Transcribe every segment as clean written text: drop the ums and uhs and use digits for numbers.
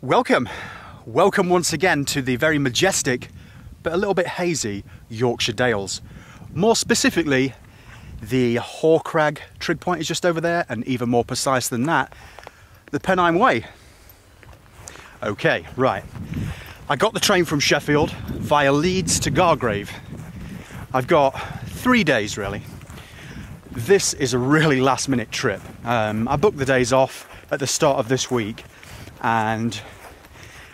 Welcome once again to the very majestic but a little bit hazy Yorkshire Dales. More specifically, the Horcrag trig point is just over there, and even more precise than that, the Pennine Way. Okay, right. I got the train from Sheffield via Leeds to Gargrave. I've got 3 days really. This is a really last minute trip. I booked the days off at the start of this week, and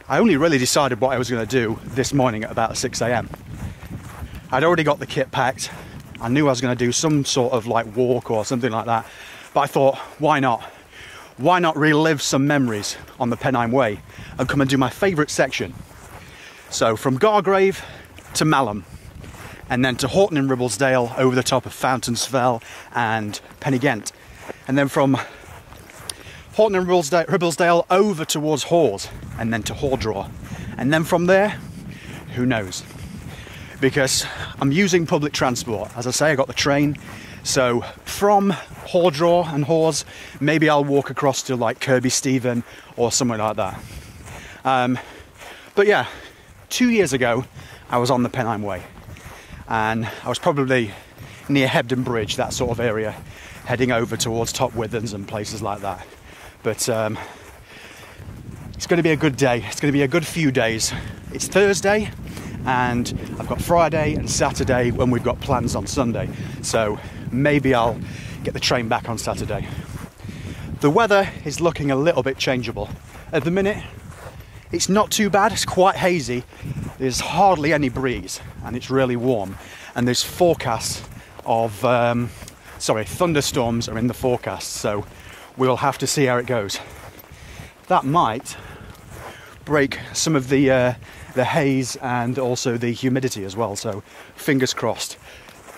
I only really decided what I was going to do this morning at about 6 AM. I'd already got the kit packed. I knew I was going to do some sort of like walk or something like that, but I thought, why not? Why not relive some memories on the Pennine Way and come and do my favourite section? So from Gargrave to Malham, and then to Horton-in-Ribblesdale over the top of Fountains Fell and Pen-y-ghent, and then from Horton-in-Ribblesdale over towards Hawes, and then to Hardraw, and then from there, who knows? Because I'm using public transport. As I say, I got the train, so from Hardraw and Hawes, maybe I'll walk across to like Kirby Stephen or somewhere like that. But yeah, 2 years ago, I was on the Pennine Way, and I was probably near Hebden Bridge, that sort of area, heading over towards Top Withens and places like that. But it's going to be a good day. It's going to be a good few days. It's Thursday, and I've got Friday and Saturday when we've got plans on Sunday. So maybe I'll get the train back on Saturday. The weather is looking a little bit changeable. At the minute, it's not too bad. It's quite hazy. There's hardly any breeze, and it's really warm. And there's forecasts of, thunderstorms are in the forecast. So we'll have to see how it goes. That might break some of the haze and also the humidity as well, so fingers crossed.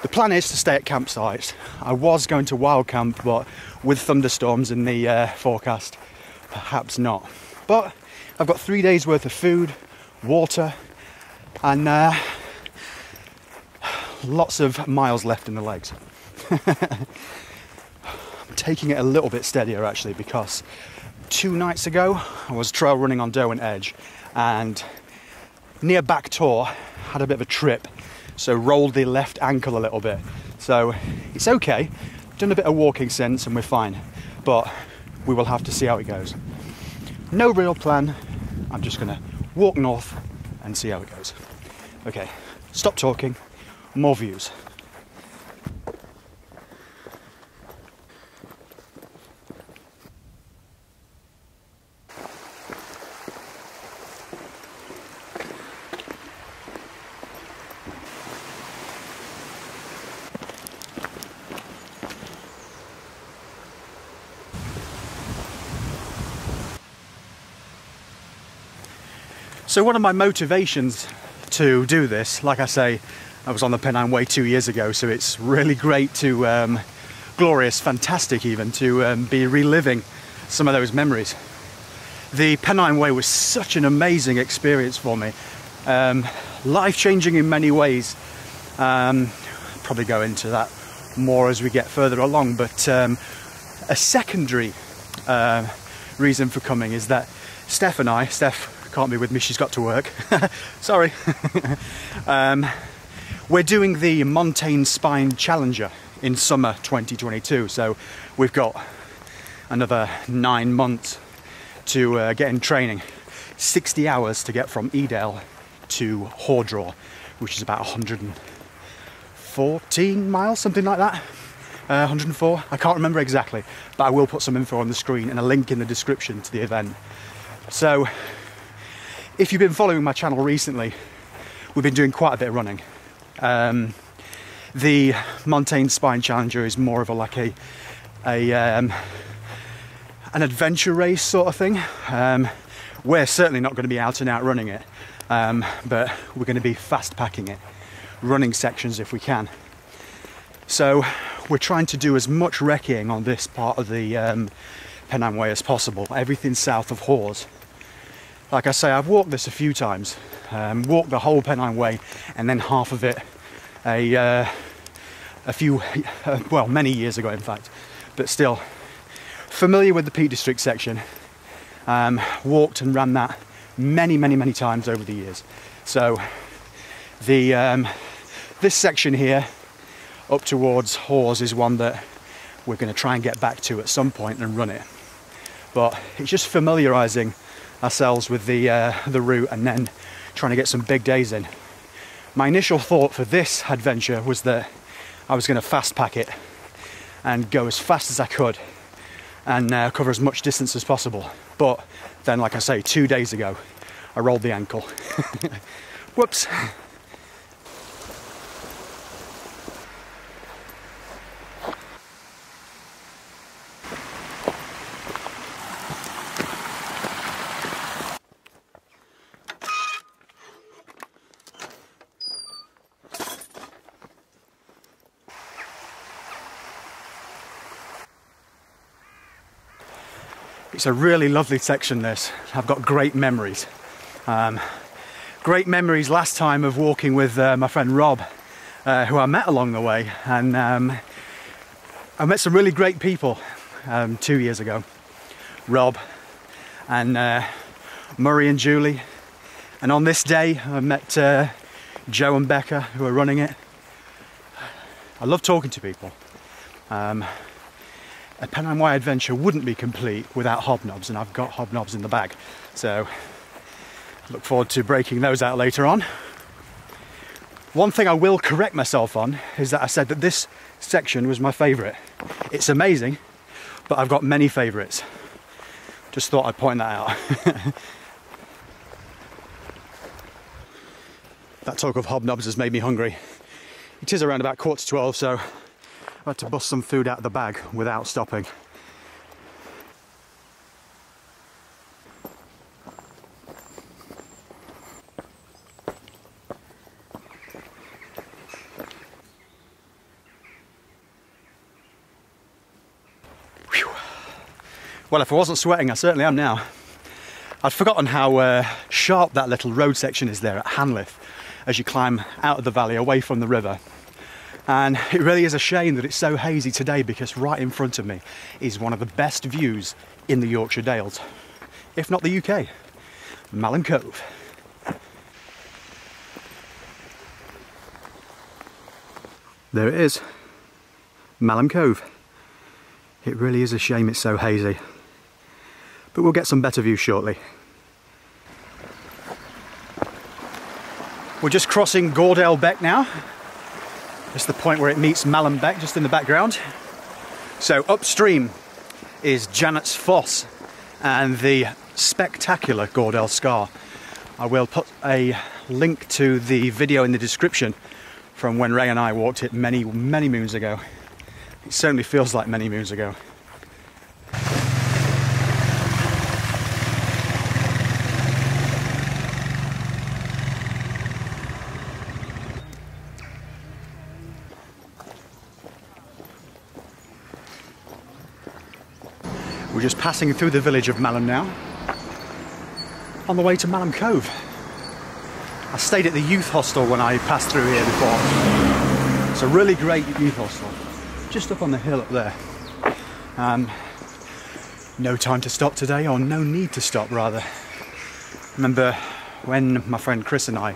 The plan is to stay at campsites. I was going to wild camp, but with thunderstorms in the forecast, perhaps not. But I've got 3 days worth of food, water, and lots of miles left in the legs. Taking it a little bit steadier actually, because 2 nights ago I was trail running on Derwent Edge, and near Back Tor had a bit of a trip, so rolled the left ankle a little bit. So it's okay, done a bit of walking since and we're fine, but we will have to see how it goes. No real plan, I'm just gonna walk north and see how it goes. Okay, stop talking, more views. So one of my motivations to do this, like I say, I was on the Pennine Way 2 years ago, so it's really great to, glorious, fantastic even, to be reliving some of those memories. The Pennine Way was such an amazing experience for me, life-changing in many ways. Probably go into that more as we get further along, but a secondary reason for coming is that Steph can't be with me, she's got to work. Sorry. We're doing the Montane Spine Challenger in summer 2022, so we've got another 9 months to get in training. 60 hours to get from Edale to Hardraw, which is about 114 miles, something like that. 104, I can't remember exactly, but I will put some info on the screen and a link in the description to the event. So if you've been following my channel recently, we've been doing quite a bit of running. The Montane Spine Challenger is more of an adventure race sort of thing. We're certainly not going to be out and out running it, but we're going to be fast packing it, running sections if we can. So we're trying to do as much recceing on this part of the Pennine Way as possible, everything south of Hawes. Like I say, I've walked this a few times, walked the whole Pennine Way, and then half of it many years ago in fact, but still familiar with the Peak District section, Walked and ran that many times over the years. So the this section here up towards Hawes is one that we're going to try and get back to at some point and run it. But it's just familiarising ourselves with the route and then trying to get some big days in. My initial thought for this adventure was that I was going to fast pack it and go as fast as I could and cover as much distance as possible. But then, like I say, 2 days ago, I rolled the ankle. Whoops. It's a really lovely section, this. I've got great memories. Great memories last time of walking with my friend Rob, who I met along the way. And I met some really great people 2 years ago. Rob and Murray and Julie. And on this day, I met Joe and Becca, who are running it. I love talking to people. A Pennine Way adventure wouldn't be complete without hobnobs, and I've got hobnobs in the bag. So, look forward to breaking those out later on. One thing I will correct myself on is that I said that this section was my favourite. It's amazing, but I've got many favourites. Just thought I'd point that out. That talk of hobnobs has made me hungry. It is around about 11:45, so I had to bust some food out of the bag without stopping. Whew. Well, if I wasn't sweating, I certainly am now. I'd forgotten how sharp that little road section is there at Hanlith as you climb out of the valley away from the river. And it really is a shame that it's so hazy today, because right in front of me is one of the best views in the Yorkshire Dales, if not the UK, Malham Cove. There it is, Malham Cove. It really is a shame it's so hazy, but we'll get some better views shortly. We're just crossing Garsdale Beck now. It's the point where it meets Malham Beck, just in the background. So upstream is Janet's Foss and the spectacular Garsdale Scar. I will put a link to the video in the description from when Ray and I walked it many moons ago. It certainly feels like many moons ago. We're just passing through the village of Malham now, on the way to Malham Cove. I stayed at the youth hostel when I passed through here before. It's a really great youth hostel, just up on the hill up there. No time to stop today, or no need to stop rather. Remember when my friend Chris and I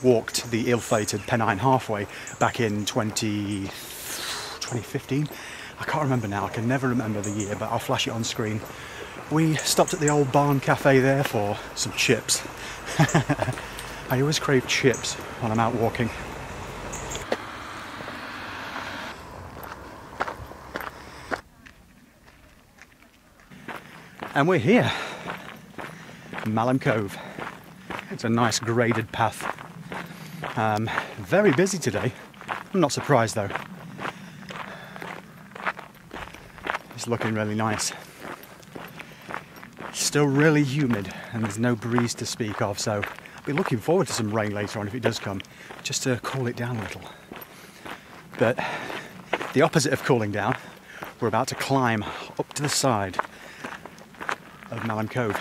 walked the ill-fated Pennine halfway back in 2015? I can't remember now, I can never remember the year, but I'll flash it on screen. We stopped at the old barn cafe there for some chips. I always crave chips when I'm out walking. And we're here, Malham Cove. It's a nice graded path. Very busy today. I'm not surprised though. It's looking really nice. Still really humid and there's no breeze to speak of, so I'll be looking forward to some rain later on if it does come, just to cool it down a little. But the opposite of cooling down, we're about to climb up to the side of Malham Cove.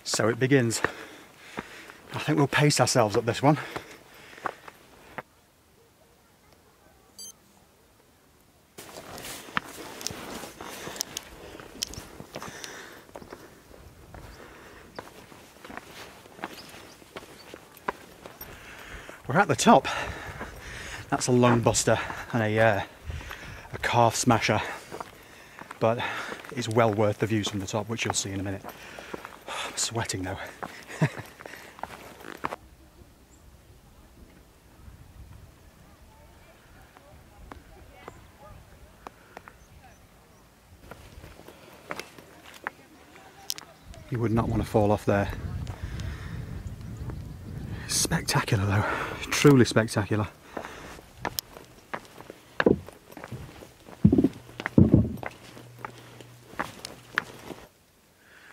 So it begins. I think we'll pace ourselves up this one. We're at the top. That's a lung buster and a calf smasher, but it's well worth the views from the top, which you'll see in a minute. I'm sweating though. You would not want to fall off there. Spectacular though, truly spectacular.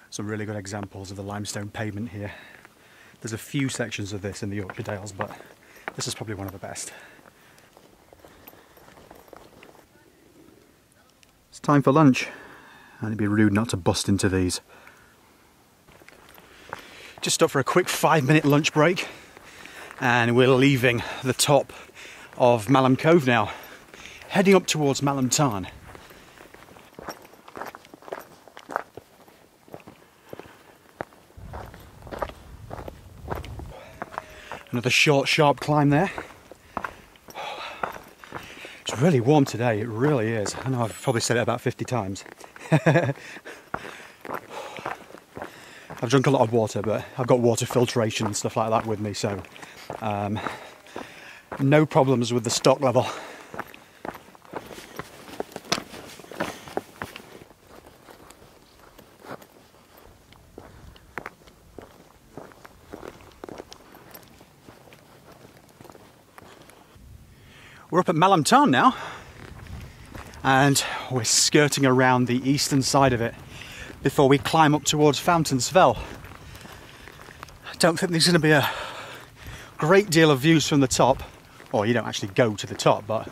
Some really good examples of the limestone pavement here. There's a few sections of this in the Yorkshire Dales, but this is probably one of the best. It's time for lunch, and it'd be rude not to bust into these. Just stopped for a quick 5-minute lunch break, and we're leaving the top of Malham Cove now, heading up towards Malham Tarn. Another short, sharp climb there. It's really warm today, it really is. I know I've probably said it about 50 times. I've drunk a lot of water, but I've got water filtration and stuff like that with me, so no problems with the stock level. We're up at Malham Tarn now, and we're skirting around the eastern side of it before we climb up towards Fountains Fell. I don't think there's going to be a great deal of views from the top, or you don't actually go to the top, but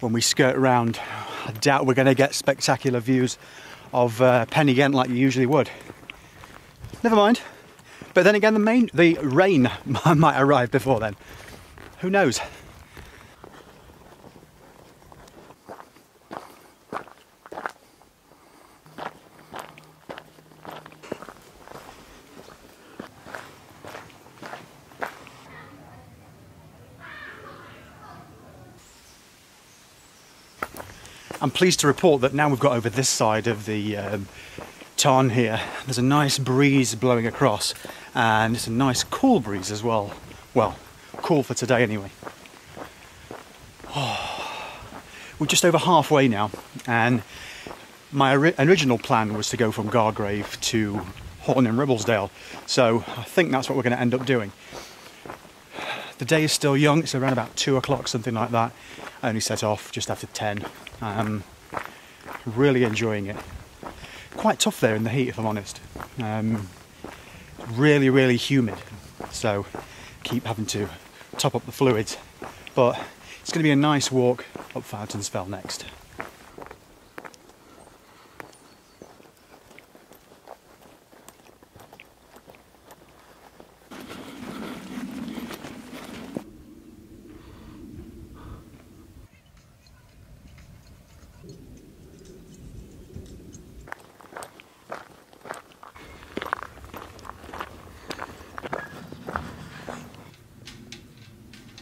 when we skirt around, I doubt we're going to get spectacular views of Pen-y-ghent like you usually would. Never mind. But then again, the rain might arrive before then. Who knows? I'm pleased to report that now we've got over this side of the tarn here, there's a nice breeze blowing across, and it's a nice cool breeze as well. Well, cool for today anyway. Oh, we're just over halfway now, and my original plan was to go from Gargrave to Horton-in-Ribblesdale, so I think that's what we're going to end up doing. The day is still young, it's around about 2 o'clock, something like that. I only set off just after 10. Really enjoying it. Quite tough there in the heat, if I'm honest. Really, really humid, so keep having to top up the fluids. But it's going to be a nice walk up Fountains Fell next.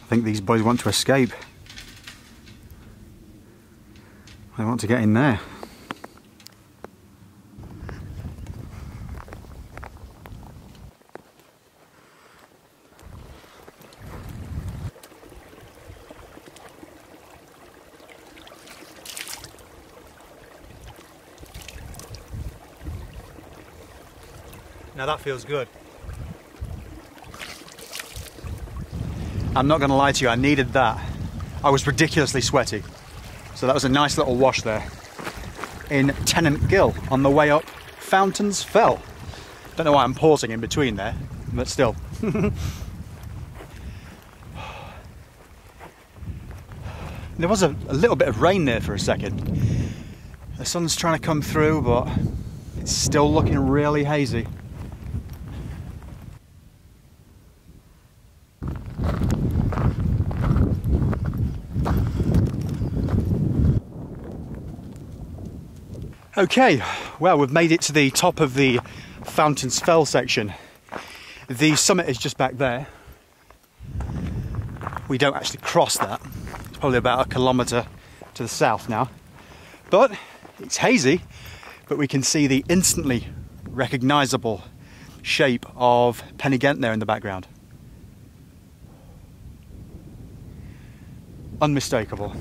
I think these boys want to escape. They want to get in there. Now that feels good. I'm not going to lie to you, I needed that. I was ridiculously sweaty. So that was a nice little wash there. In Tennant Gill, on the way up Fountains Fell. Don't know why I'm pausing in between there, but still. There was a little bit of rain there for a second. The sun's trying to come through, but it's still looking really hazy. Okay, well, we've made it to the top of the Fountains Fell section. The summit is just back there. We don't actually cross that. It's probably about a kilometre to the south now. But it's hazy, but we can see the instantly recognisable shape of Pen-y-ghent there in the background. Unmistakable.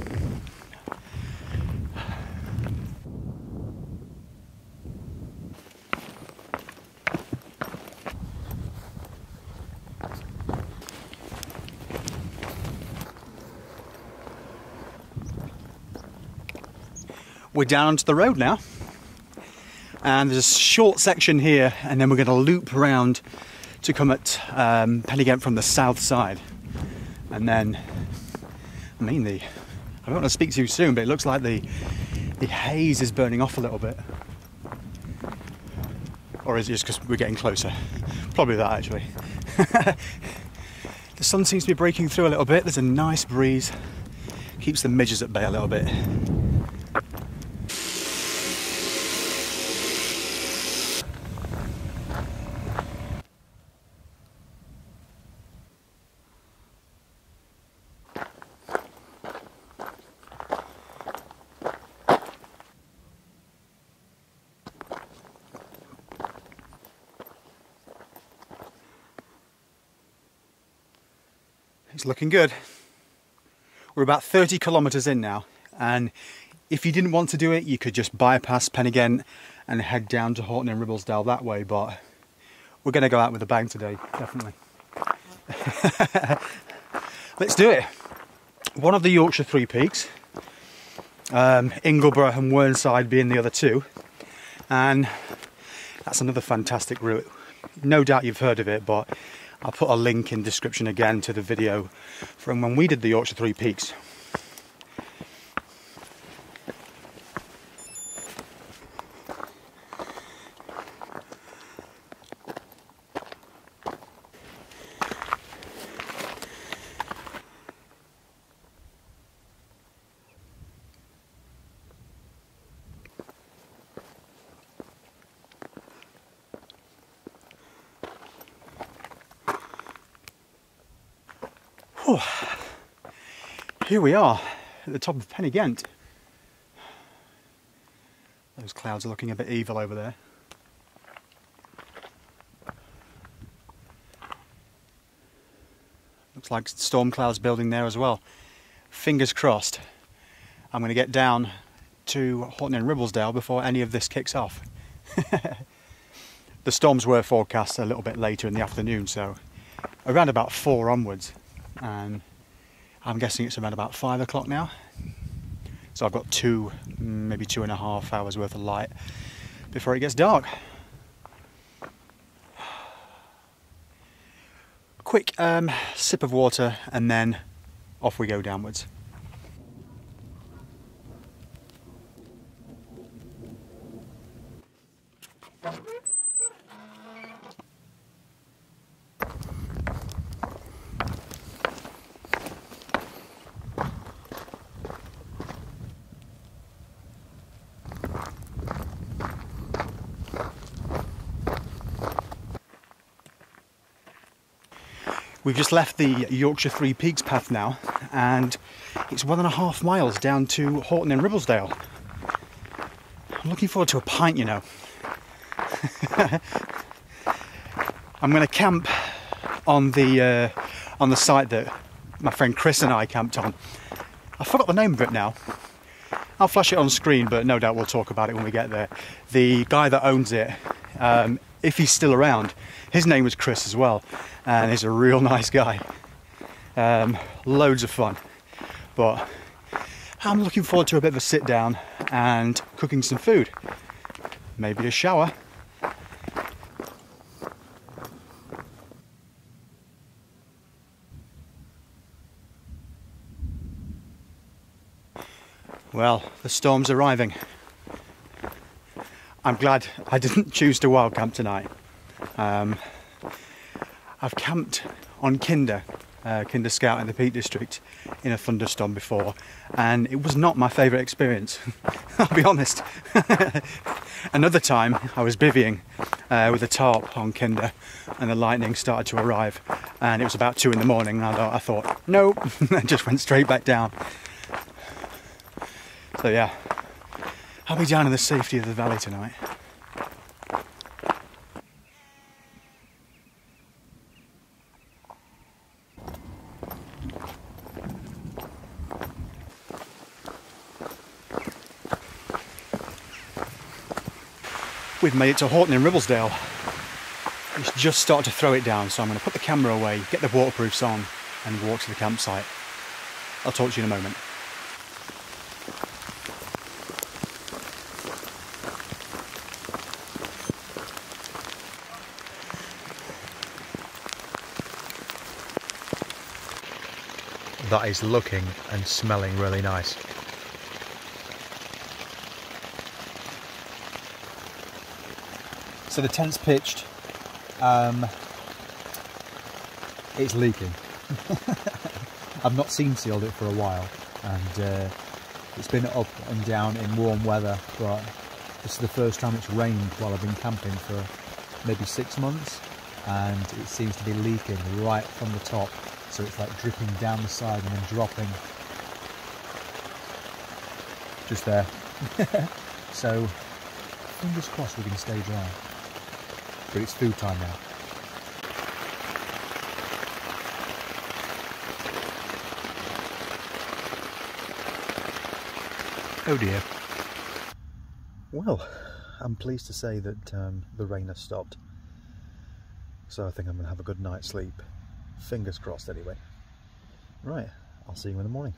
We're down onto the road now, and there's a short section here, and then we're going to loop around to come at Pen-y-ghent from the south side. And then, I don't want to speak too soon, but it looks like the haze is burning off a little bit. Or is it just because we're getting closer? Probably that, actually. The sun seems to be breaking through a little bit. There's a nice breeze. Keeps the midges at bay a little bit. It's looking good. We're about 30 kilometres in now, and if you didn't want to do it, you could just bypass Pen-y-ghent and head down to Horton-in-Ribblesdale that way, but we're going to go out with a bang today, definitely. Let's do it. One of the Yorkshire Three Peaks, Ingleborough and Whernside being the other two, and that's another fantastic route. No doubt you've heard of it, but I'll put a link in the description again to the video from when we did the Yorkshire Three Peaks. Oh, here we are at the top of Pen-y-ghent. Those clouds are looking a bit evil over there. Looks like storm clouds building there as well. Fingers crossed I'm going to get down to Horton-in-Ribblesdale before any of this kicks off. The storms were forecast a little bit later in the afternoon, so around about 4 onwards. And I'm guessing it's around about 5 o'clock now, so I've got maybe 2.5 hours worth of light before it gets dark. Quick sip of water and then off we go downwards. We've just left the Yorkshire Three Peaks path now, and it's 1.5 miles down to Horton-in-Ribblesdale. I'm looking forward to a pint, you know. I'm going to camp on the site that my friend Chris and I camped on. I forgot the name of it now. I'll flash it on screen, but no doubt we'll talk about it when we get there. The guy that owns it, if he's still around, his name was Chris as well, and he's a real nice guy. Loads of fun, but I'm looking forward to a bit of a sit down and cooking some food, maybe a shower. Well, the storm's arriving. I'm glad I didn't choose to wild camp tonight. I've camped on Kinder Kinder Scout in the Peak District in a thunderstorm before, and it was not my favourite experience. I'll be honest. Another time I was bivvying with a tarp on Kinder, and the lightning started to arrive, and it was about 2 in the morning, and I thought, nope, I just went straight back down. So yeah, I'll be down in the safety of the valley tonight. We've made it to Horton-in-Ribblesdale. It's just started to throw it down, so I'm going to put the camera away, get the waterproofs on, and walk to the campsite. I'll talk to you in a moment. That is looking and smelling really nice. So the tent's pitched, it's leaking. I've not seam sealed it for a while, and it's been up and down in warm weather, but this is the first time it's rained while I've been camping for maybe 6 months, and it seems to be leaking right from the top, so it's like dripping down the side and then dropping just there. So fingers crossed we can stay dry. But it's food time now. Oh dear. Well, I'm pleased to say that the rain has stopped. So I think I'm going to have a good night's sleep. Fingers crossed anyway. Right, I'll see you in the morning.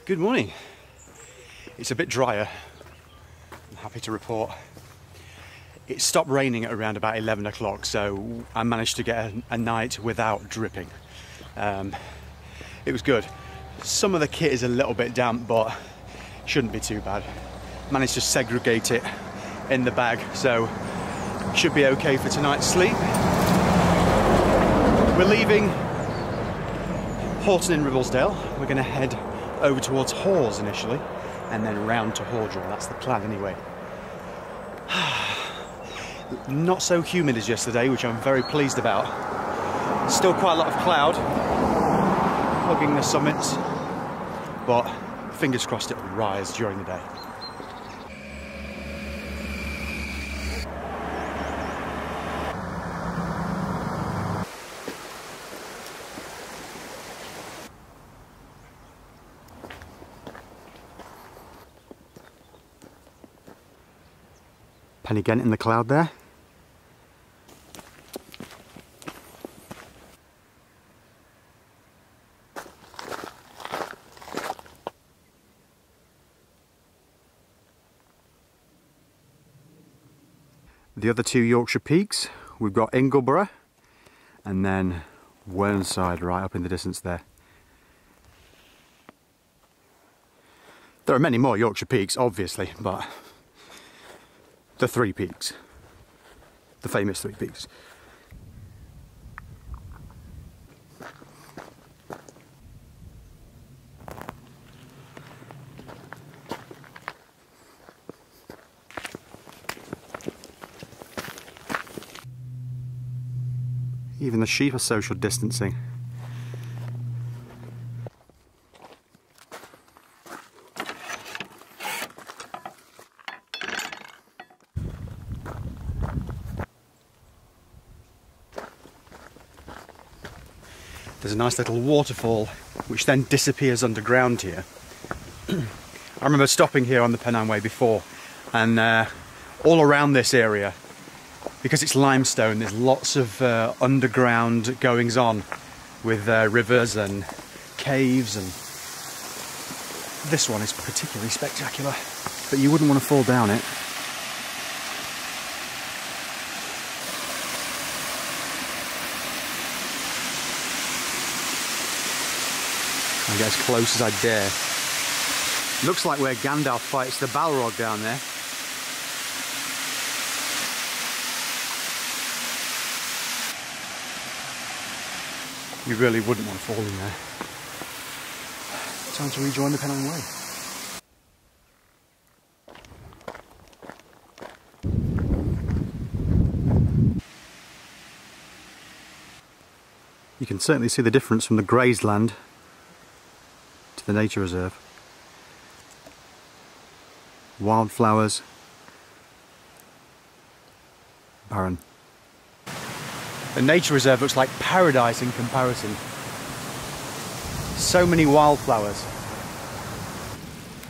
Good morning. It's a bit drier, I'm happy to report. It stopped raining at around about 11 o'clock, so I managed to get a night without dripping. It was good. Some of the kit is a little bit damp, but shouldn't be too bad. Managed to segregate it in the bag, so should be okay for tonight's sleep. We're leaving Horton-in-Ribblesdale. We're going to head over towards Hawes initially, and then round to Hardraw. That's the plan anyway. Not so humid as yesterday, which I'm very pleased about. Still quite a lot of cloud hugging the summits, but fingers crossed it will rise during the day. Pen-y-ghent in the cloud there. The other two Yorkshire peaks, we've got Ingleborough and then Whernside right up in the distance there. There are many more Yorkshire peaks, obviously, but the 3 peaks, the famous 3 peaks. Even the sheep are social distancing. There's a nice little waterfall which then disappears underground here. I remember stopping here on the Pennine Way before, and all around this area, because it's limestone, there's lots of underground goings on with rivers and caves, and this one is particularly spectacular, but you wouldn't want to fall down it. and get as close as I dare. Looks like where Gandalf fights the Balrog down there. You really wouldn't want to fall in there. Time to rejoin the Pennine Way. You can certainly see the difference from the grazed land to the nature reserve. Wildflowers, barren. The nature reserve looks like paradise in comparison. So many wildflowers.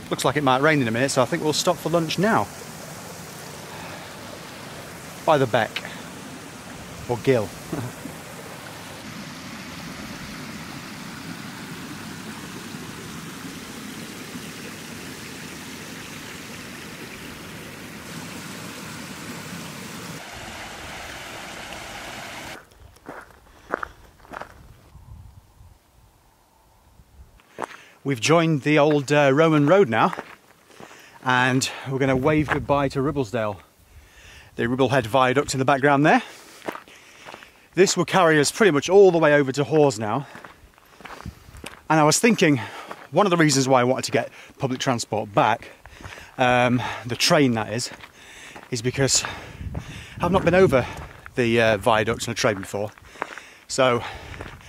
Looks like it might rain in a minute, so I think we'll stop for lunch now. By the beck. Or gill. We've joined the old Roman road now, and we're going to wave goodbye to Ribblesdale. The Ribblehead Viaduct in the background there. This will carry us pretty much all the way over to Hawes now. And I was thinking, one of the reasons why I wanted to get public transport back, the train that is because I've not been over the viaduct on a train before. So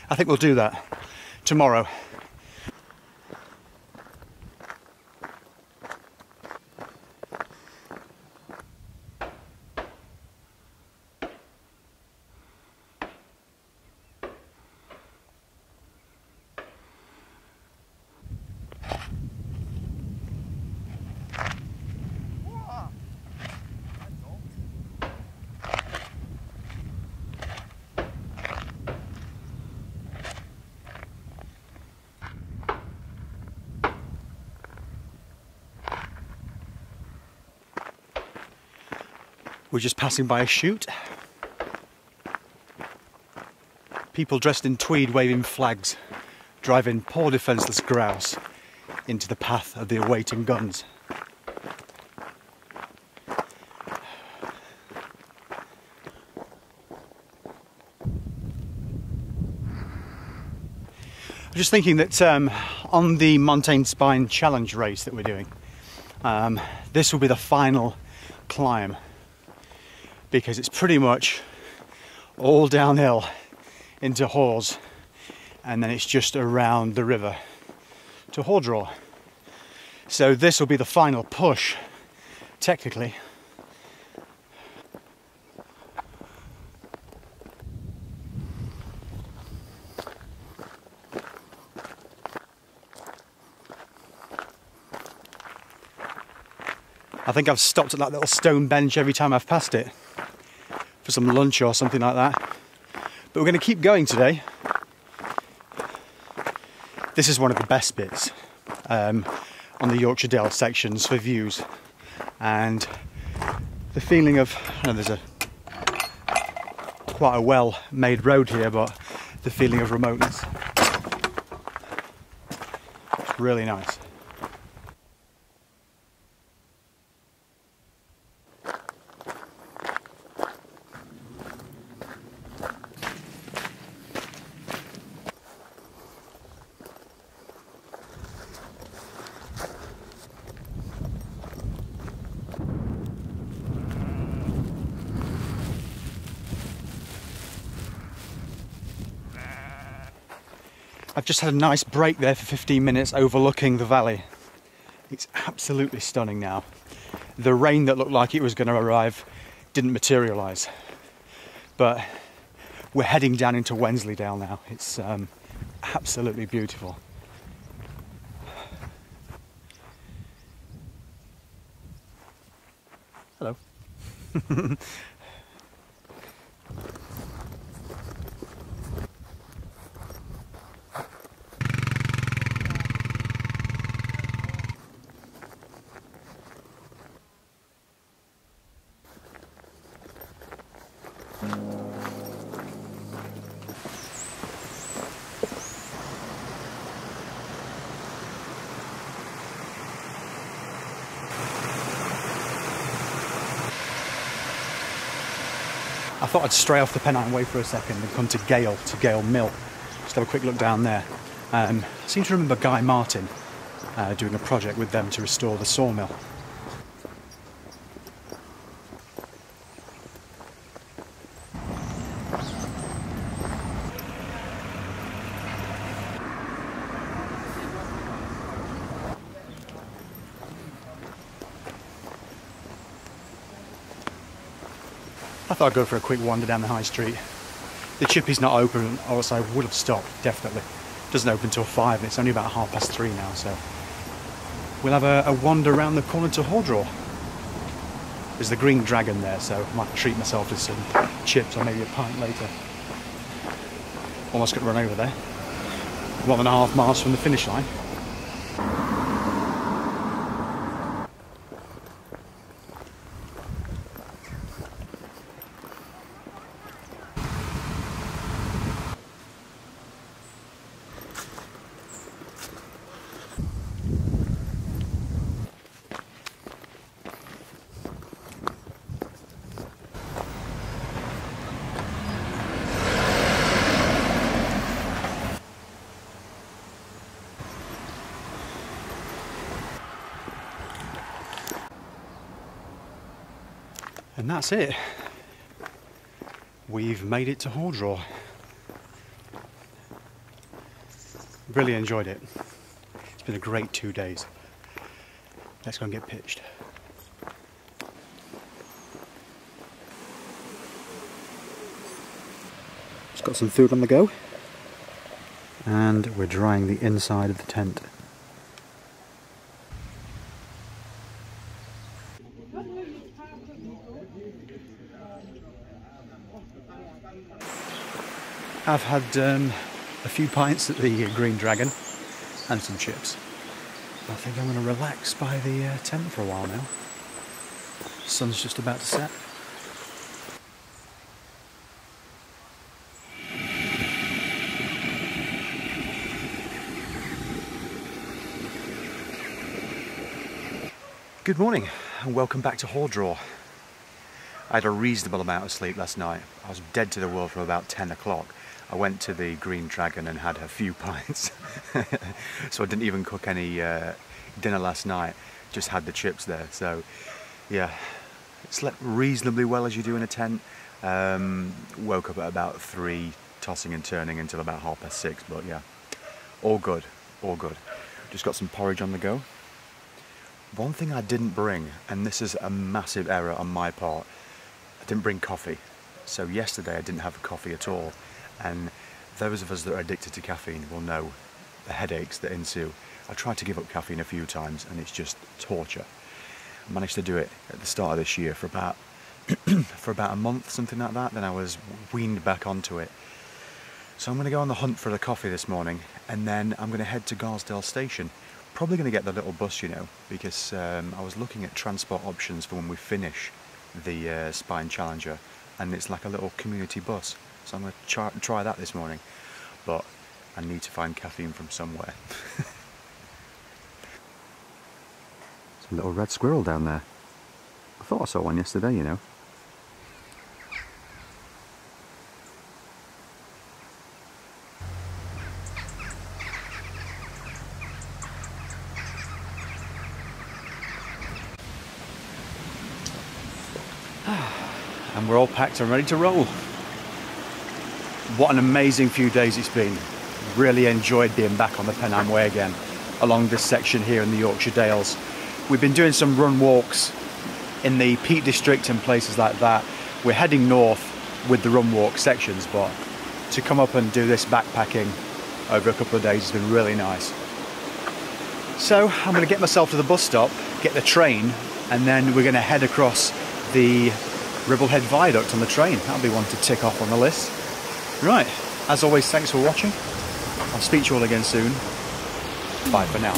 I think we'll do that tomorrow. We're just passing by a chute. People dressed in tweed waving flags, driving poor defenceless grouse into the path of the awaiting guns. I'm just thinking that on the Montane Spine Challenge race that we're doing, this will be the final climb, because it's pretty much all downhill into Hawes, and then it's just around the river to Hardraw. So this will be the final push, technically. I think I've stopped at that little stone bench every time I've passed it for some lunch or something like that. But we're going to keep going today. This is one of the best bits on the Yorkshire Dales sections for views, and the feeling of, I know there's quite a well-made road here, but the feeling of remoteness. It's really nice. I've just had a nice break there for 15 minutes overlooking the valley. It's absolutely stunning now. The rain that looked like it was going to arrive didn't materialise. But we're heading down into Wensleydale now. It's absolutely beautiful. Hello. I thought I'd stray off the Pennine Way for a second and come to Gale Mill. Just have a quick look down there. I seem to remember Guy Martin doing a project with them to restore the sawmill. I thought I'd go for a quick wander down the high street. The chippy's not open, or else I would have stopped, definitely. It doesn't open till 5 and it's only about 3:30 now, so we'll have a wander around the corner to Hardraw. There's the Green Dragon there, so I might treat myself to some chips or maybe a pint later. Almost got to run over there. 1.5 miles from the finish line. And that's it. We've made it to Hardraw. Really enjoyed it. It's been a great 2 days. Let's go and get pitched. Just got some food on the go. And we're drying the inside of the tent. I've had a few pints at the Green Dragon and some chips. I think I'm going to relax by the tent for a while now. The sun's just about to set. Good morning and welcome back to Hardraw. I had a reasonable amount of sleep last night. I was dead to the world from about 10 o'clock. I went to the Green Dragon and had a few pints. So I didn't even cook any dinner last night, just had the chips there. So yeah, slept reasonably well as you do in a tent. Woke up at about 3, tossing and turning until about 6:30, but yeah, all good, all good. Just got some porridge on the go. One thing I didn't bring, and this is a massive error on my part, I didn't bring coffee. So yesterday I didn't have a coffee at all. And those of us that are addicted to caffeine will know the headaches that ensue. I tried to give up caffeine a few times and it's just torture. I managed to do it at the start of this year for about a month, something like that. Then I was weaned back onto it. So I'm going to go on the hunt for the coffee this morning, and then I'm going to head to Garsdale station. Probably going to get the little bus, you know, because I was looking at transport options for when we finish the Spine Challenger, and it's like a little community bus. So I'm going to try that this morning, but I need to find caffeine from somewhere. There's a little red squirrel down there. I thought I saw one yesterday, you know. And we're all packed and ready to roll. What an amazing few days it's been. Really enjoyed being back on the Pennine Way again, along this section here in the Yorkshire Dales. We've been doing some run walks in the Peak District and places like that. We're heading north with the run walk sections, but to come up and do this backpacking over a couple of days has been really nice. So I'm going to get myself to the bus stop, get the train, and then we're going to head across the Ribblehead Viaduct on the train. That'll be one to tick off on the list. Right, as always, thanks for watching. I'll speak to you all again soon. Bye for now.